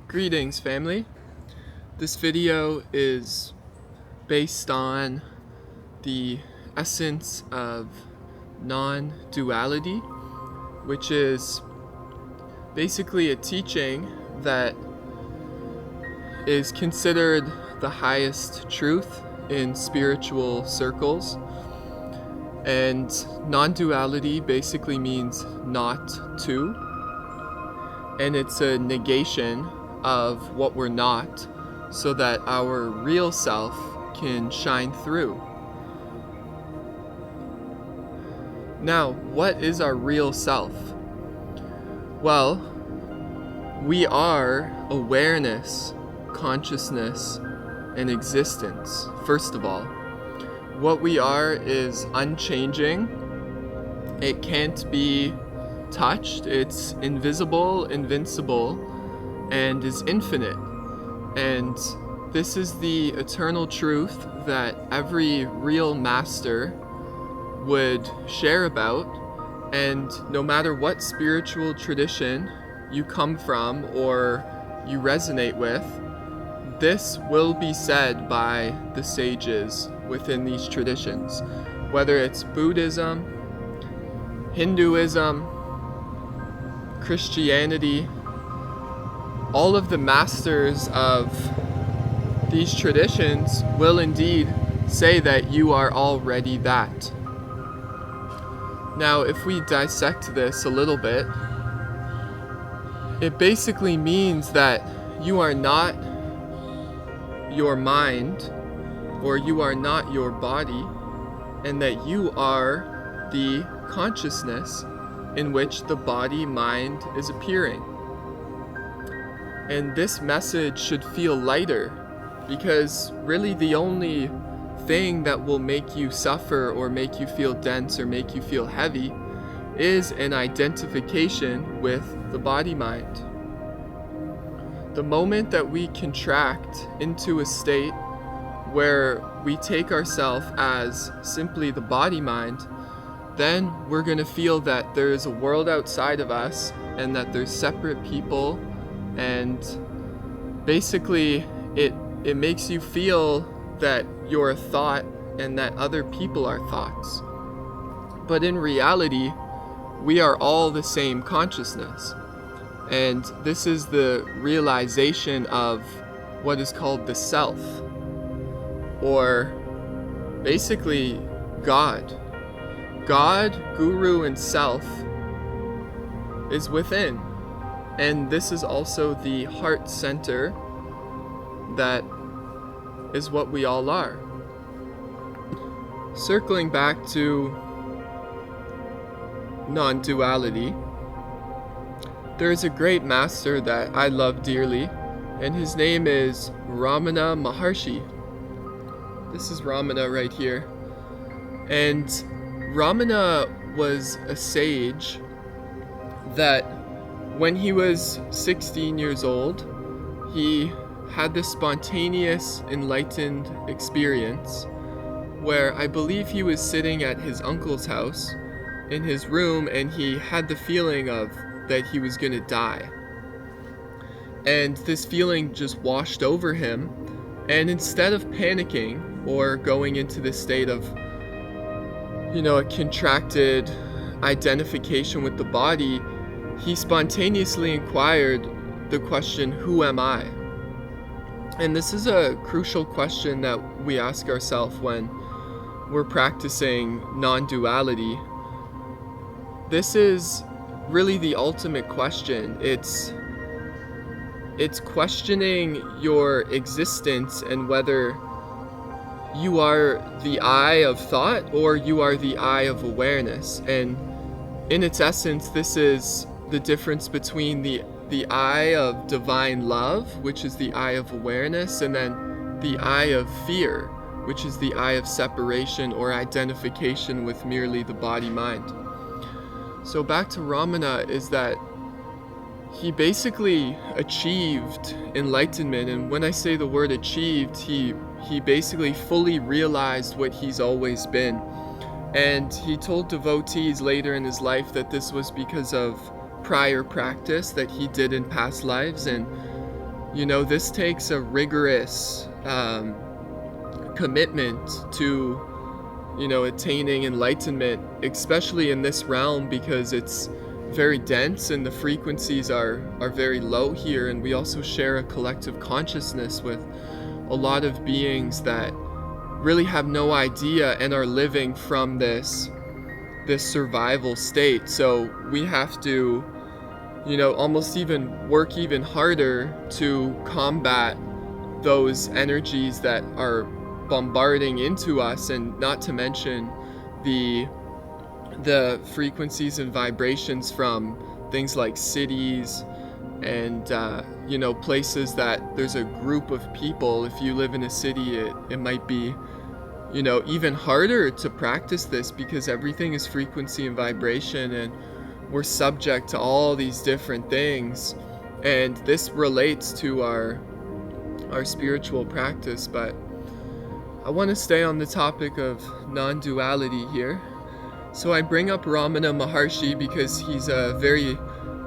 Greetings, family. This video is based on the essence of non-duality, which is basically a teaching that is considered the highest truth in spiritual circles. And non-duality basically means not to, and it's a negation of what we're not so that our real self can shine through. Now, what is our real self? Well, we are awareness, consciousness, and existence, first of all. What we are is unchanging. It can't be touched. It's invisible, invincible, and is infinite. And this is the eternal truth that every real master would share about. And no matter what spiritual tradition you come from or you resonate with, this will be said by the sages within these traditions. Whether it's Buddhism, Hinduism, Christianity, all of the masters of these traditions will indeed say that you are already that. Now, if we dissect this a little bit, it basically means that you are not your mind or you are not your body, and that you are the consciousness in which the body-mind is appearing. And this message should feel lighter, because really the only thing that will make you suffer or make you feel dense or make you feel heavy is an identification with the body-mind. The moment that we contract into a state where we take ourselves as simply the body-mind, then we're going to feel that there is a world outside of us and that there's separate people, and basically it makes you feel that you're a thought and that other people are thoughts. But in reality, we are all the same consciousness. And this is the realization of what is called the self, or basically God. God, Guru, and Self is within. And this is also the heart center that is what we all are. Circling back to non-duality, there is a great master that I love dearly, and his name is Ramana Maharshi. This is Ramana right here. And Ramana was a sage that when he was 16 years old, he had this spontaneous enlightened experience where I believe he was sitting at his uncle's house in his room, and he had the feeling of that he was going to die. And this feeling just washed over him, and instead of panicking or going into this state of, a contracted identification with the body, he spontaneously inquired the question, who am I? And this is a crucial question that we ask ourselves when we're practicing non-duality. This is really the ultimate question. It's questioning your existence and whether you are the eye of thought or you are the eye of awareness. And in its essence, this is the difference between the eye of divine love, which is the eye of awareness, and then the eye of fear, which is the eye of separation or identification with merely the body-mind. So back to Ramana, is that he basically achieved enlightenment. And when I say the word achieved, he basically fully realized what he's always been. And he told devotees later in his life that this was because of prior practice that he did in past lives, and This takes a rigorous commitment to, attaining enlightenment, especially in this realm, because it's very dense and the frequencies are very low here, and we also share a collective consciousness with a lot of beings that really have no idea and are living from this survival state. So we have to, almost even work even harder to combat those energies that are bombarding into us, and not to mention the frequencies and vibrations from things like cities and places that there's a group of people. If you live in a city, it might be even harder to practice this, because everything is frequency and vibration, and we're subject to all these different things, and this relates to our spiritual practice. But I want to stay on the topic of non-duality here. So I bring up Ramana Maharshi because he's a very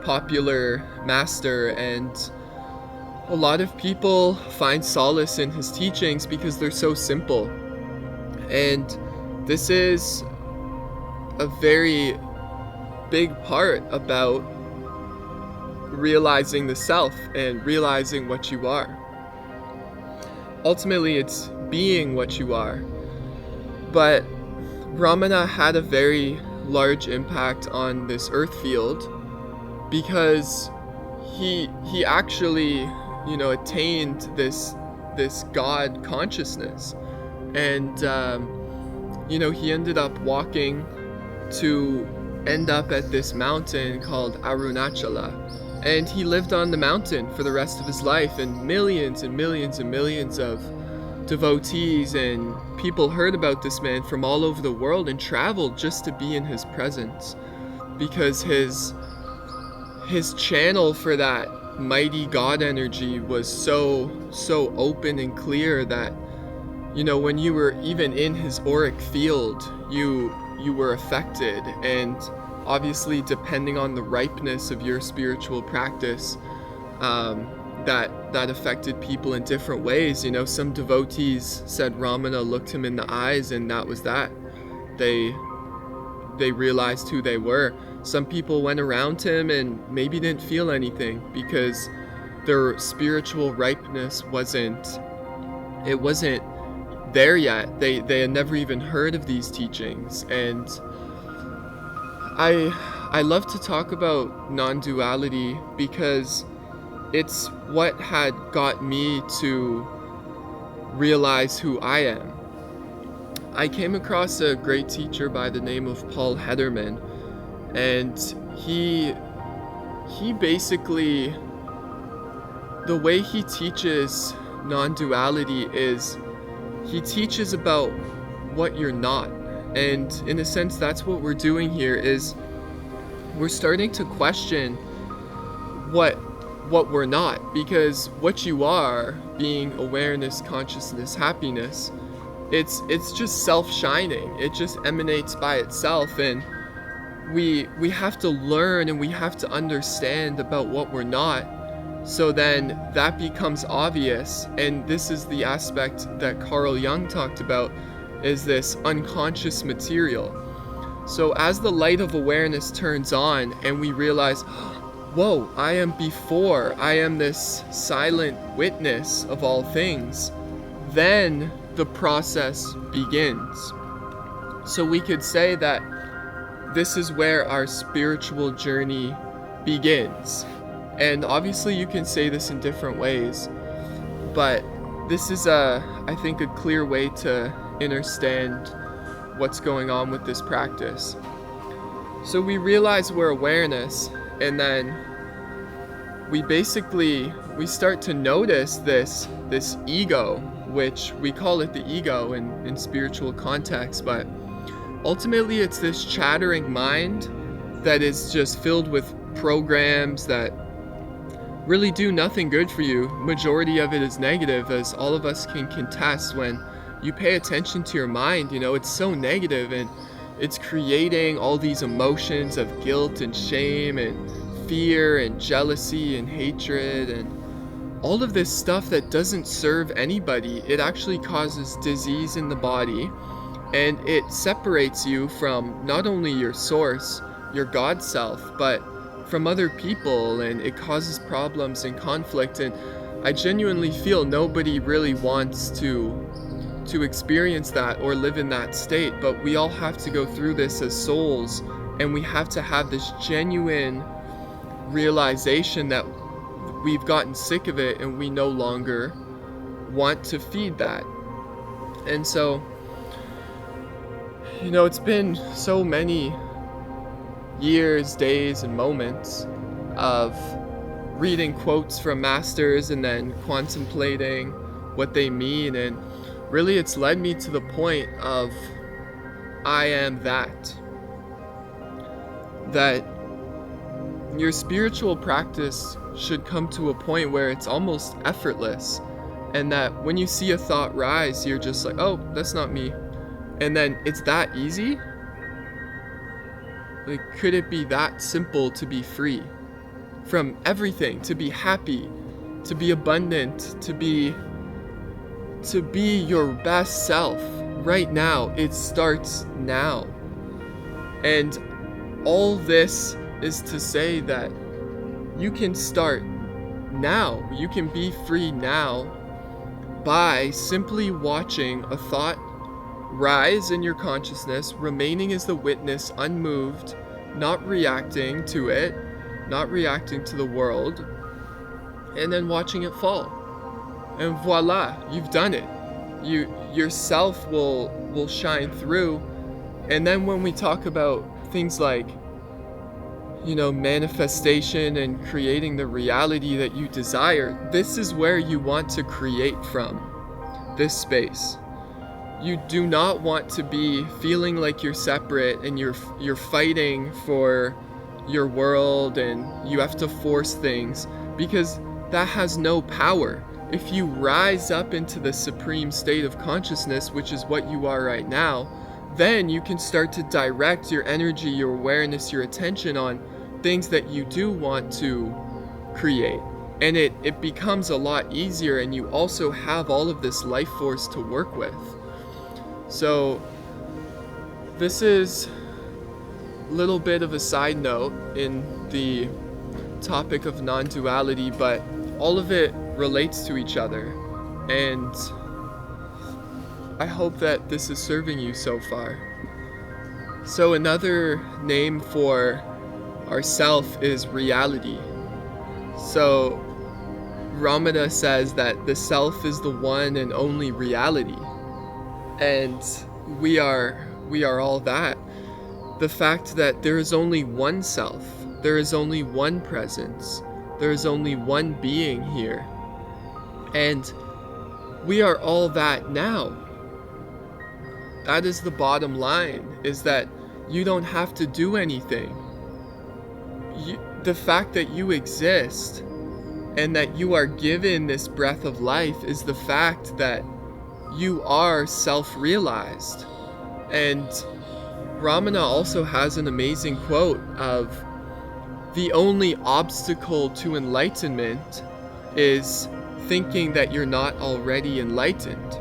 popular master, and a lot of people find solace in his teachings because they're so simple. And this is a very big part about realizing the self and realizing what you are. Ultimately, it's being what you are. But Ramana had a very large impact on this earth field because he actually, attained this God consciousness. And, he ended up walking to end up at this mountain called Arunachala. And he lived on the mountain for the rest of his life, and millions and millions and millions of devotees and people heard about this man from all over the world and traveled just to be in his presence, because his channel for that mighty God energy was so open and clear that, when you were even in his auric field, you were affected. And obviously, depending on the ripeness of your spiritual practice, that affected people in different ways. Some devotees said Ramana looked him in the eyes, and that was that. They realized who they were. Some people went around him and maybe didn't feel anything because their spiritual ripeness wasn't there yet. They had never even heard of these teachings. And I love to talk about non-duality because it's what had got me to realize who I am. I came across a great teacher by the name of Paul Hederman, and he basically, the way he teaches non-duality is he teaches about what you're not. And in a sense, that's what we're doing here, is we're starting to question what we're not, because what you are, being awareness, consciousness, happiness, it's just self-shining. It just emanates by itself, and we have to learn and we have to understand about what we're not, so then that becomes obvious. And this is the aspect that Carl Jung talked about, is this unconscious material. So as the light of awareness turns on and we realize, whoa, I am before, I am this silent witness of all things, then the process begins. So we could say that this is where our spiritual journey begins. And obviously you can say this in different ways, but this is I think a clear way to understand what's going on with this practice. So we realize we're awareness, and then we start to notice this ego, which we call it the ego in spiritual context, but ultimately it's this chattering mind that is just filled with programs that really do nothing good for you. Majority of it is negative, as all of us can contest. When you pay attention to your mind, it's so negative, and it's creating all these emotions of guilt and shame and fear and jealousy and hatred and all of this stuff that doesn't serve anybody, it actually causes disease in the body, and it separates you from not only your source, your God self, but from other people, and it causes problems and conflict. And I genuinely feel nobody really wants to experience that or live in that state, but we all have to go through this as souls, and we have to have this genuine realization that we've gotten sick of it and we no longer want to feed that. And so, it's been so many years, days, and moments of reading quotes from masters and then contemplating what they mean, and really it's led me to the point of I am that your spiritual practice should come to a point where it's almost effortless, and that when you see a thought rise, you're just like, oh, that's not me. And then it's that easy. Like, could it be that simple to be free from everything, to be happy, to be abundant, to be your best self right now? It starts now. And all this is to say that you can start now. You can be free now by simply watching a thought rise in your consciousness, remaining as the witness, unmoved, not reacting to it, not reacting to the world, and then watching it fall. And voila, you've done it. Yourself will shine through. And then when we talk about things like, manifestation and creating the reality that you desire, this is where you want to create from, this space. You do not want to be feeling like you're separate and you're fighting for your world and you have to force things, because that has no power. If you rise up into the supreme state of consciousness, which is what you are right now, then you can start to direct your energy, your awareness, your attention on things that you do want to create. And it becomes a lot easier, and you also have all of this life force to work with. So this is a little bit of a side note in the topic of non-duality, but all of it relates to each other, and I hope that this is serving you so far. So another name for ourself is reality. So Ramana says that the self is the one and only reality. And we are all that. The fact that there is only one self, there is only one presence, there is only one being here. And we are all that now. That is the bottom line, is that you don't have to do anything. The fact that you exist and that you are given this breath of life is the fact that you are self-realized. And Ramana also has an amazing quote of, the only obstacle to enlightenment is thinking that you're not already enlightened.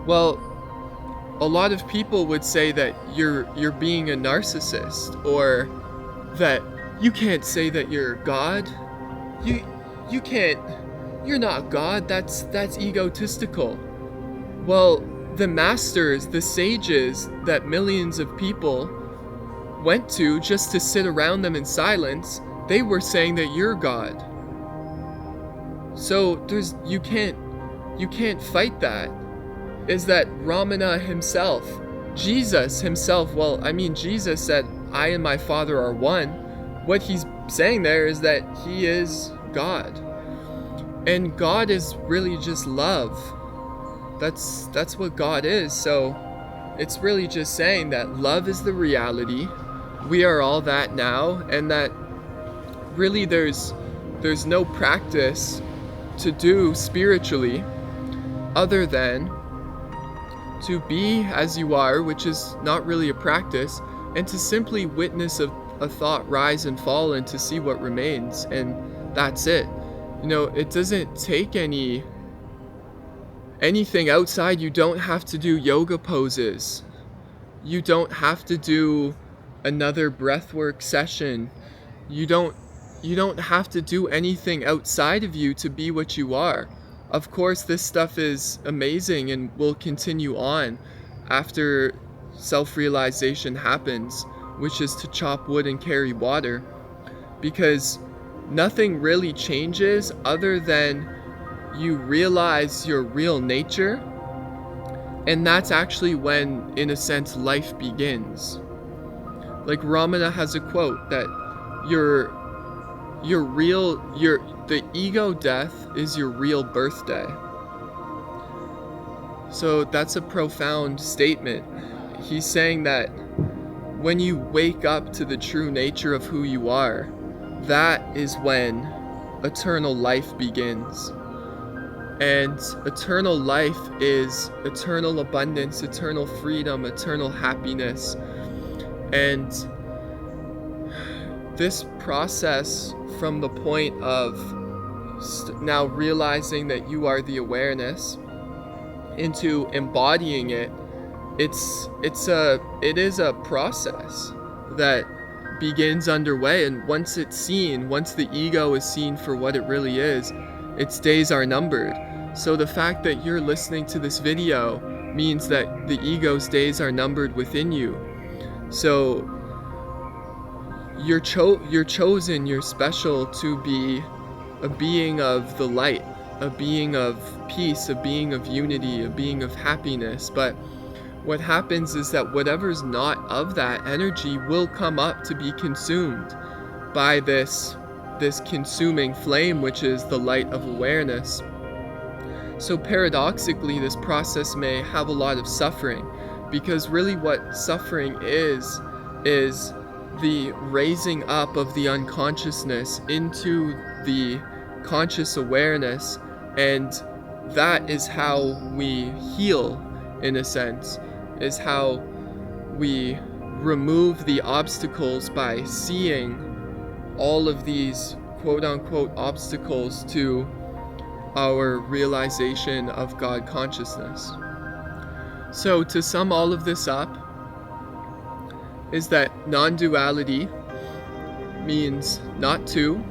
Well, a lot of people would say that you're being a narcissist, or that you can't say that you're God. You can't, you're not God, that's egotistical. Well, the masters, the sages that millions of people went to just to sit around them in silence, they were saying that you're God. So you can't fight that. Is that Ramana himself, Jesus himself, Jesus said, I and my Father are one. What he's saying there is that he is God. And God is really just love. That's what God is. So it's really just saying that love is the reality. We are all that now, and that really there's no practice to do spiritually other than to be as you are, which is not really a practice, and to simply witness a thought rise and fall and to see what remains, and that's it. it doesn't take anything outside. You don't have to do yoga poses. You don't have to do another breathwork session. You don't have to do anything outside of you to be what you are. Of course, this stuff is amazing and will continue on after self-realization happens, which is to chop wood and carry water, because nothing really changes other than you realize your real nature, and that's actually when, in a sense, life begins. Like Ramana has a quote that the ego death is your real birthday. So that's a profound statement. He's saying that when you wake up to the true nature of who you are, that is when eternal life begins. And eternal life is eternal abundance, eternal freedom, eternal happiness. And this process, from the point of now realizing that you are the awareness into embodying it, it is a process that begins underway. And once the ego is seen for what it really is, its days are numbered. So the fact that you're listening to this video means that the ego's days are numbered within you. So you're chosen, you're special to be a being of the light, a being of peace, a being of unity, a being of happiness. But what happens is that whatever's not of that energy will come up to be consumed by this consuming flame, which is the light of awareness. So paradoxically, this process may have a lot of suffering, because really what suffering is the raising up of the unconsciousness into the conscious awareness. And that is how we heal, in a sense, is how we remove the obstacles by seeing all of these quote-unquote obstacles to our realization of God consciousness. So to sum all of this up, is that non-duality means not two,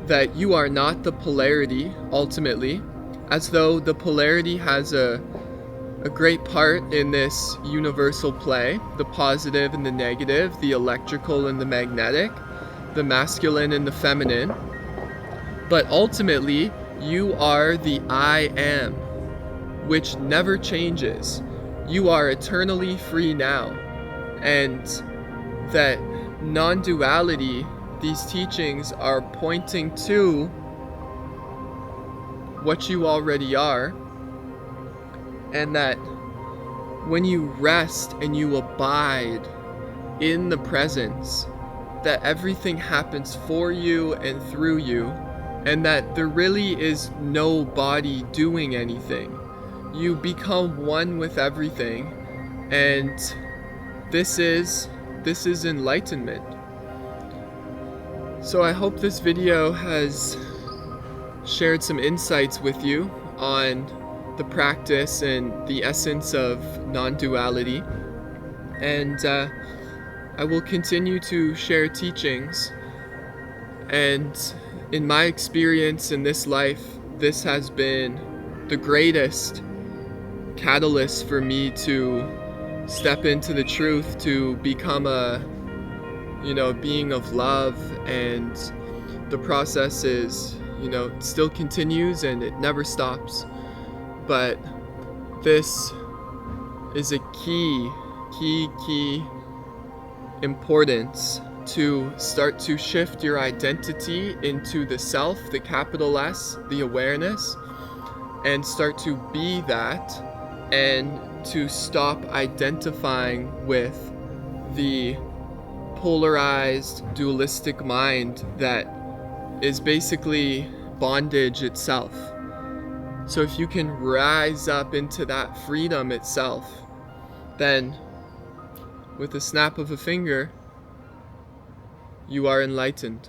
that you are not the polarity ultimately, as though the polarity has a great part in this universal play, the positive and the negative, the electrical and the magnetic, the masculine and the feminine. But ultimately, you are the I am, which never changes. You are eternally free now. And that non-duality, these teachings are pointing to what you already are, and that when you rest and you abide in the presence, that everything happens for you and through you, and that there really is no body doing anything. You become one with everything, and this is enlightenment. So I hope this video has shared some insights with you on the practice and the essence of non-duality. And I will continue to share teachings. And in my experience in this life, this has been the greatest catalyst for me to step into the truth, to become a being of love. And the process is still continues and it never stops. But this is a key importance to start to shift your identity into the self, the capital S, the awareness, and start to be that, and to stop identifying with the polarized, dualistic mind that is basically bondage itself. So if you can rise up into that freedom itself, then with a snap of a finger, you are enlightened.